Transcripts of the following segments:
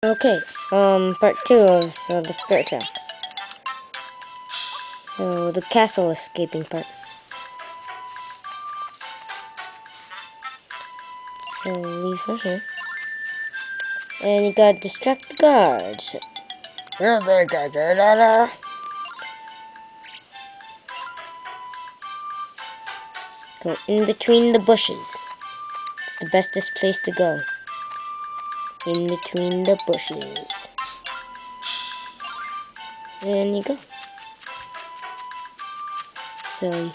Okay, part 2 of the Spirit Tracks. So, the castle escaping part. So, leave her here. And you gotta distract the guards. Go in between the bushes. It's the bestest place to go. In between the bushes. And you go. So,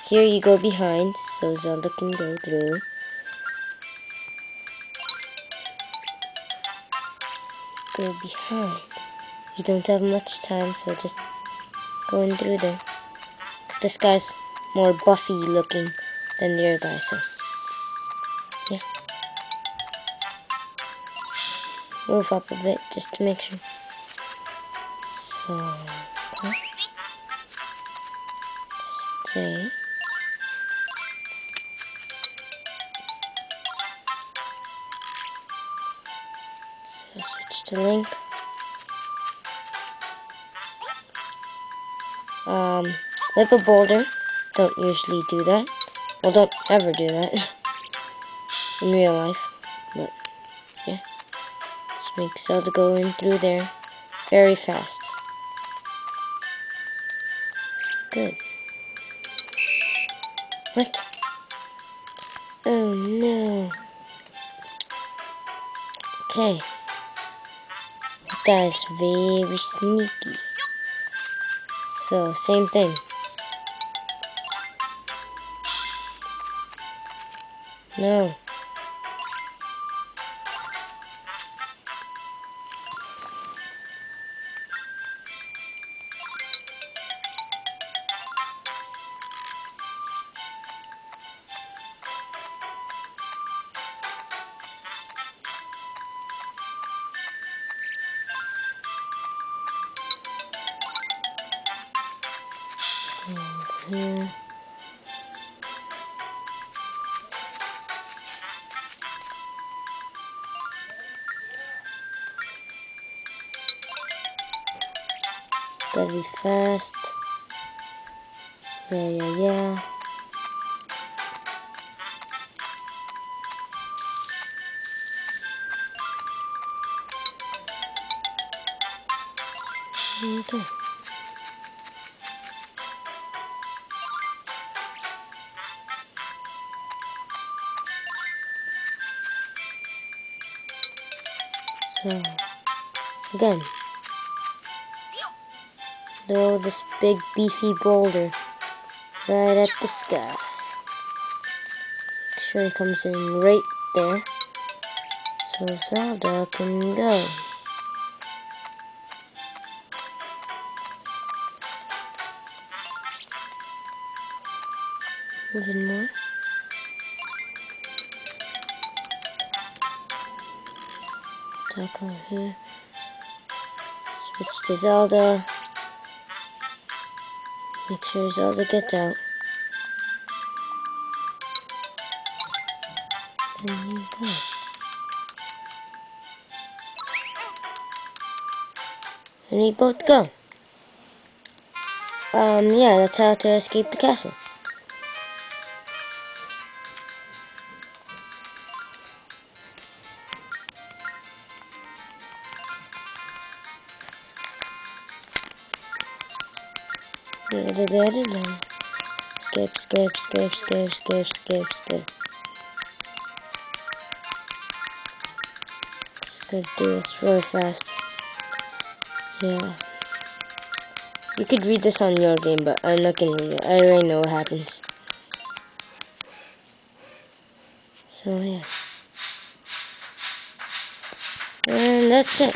here you go behind, so Zelda can go through. Go behind. You don't have much time, so just go in through there. This guy's more buffy looking than the other guy, so yeah. Move up a bit just to make sure. So, okay. Stay. So switch to Link. Whip a boulder. Don't usually do that. Well, don't ever do that in real life. But yeah, just make Zelda go in through there very fast. Good. What? Oh no. Okay. That guy's very sneaky. So, same thing. No. Here. Gotta be fast. Yeah. Okay. So, again, throw this big beefy boulder right at the sky. Make sure he comes in right there, so Zelda can go. Even more. Duck over here. Switch to Zelda. Make sure Zelda gets out. And you go. And we both go. Yeah, that's how to escape the castle. Skip. Just gotta do this really fast. Yeah. You could read this on your game, but I'm not gonna read it. I already know what happens. So, yeah. And that's it.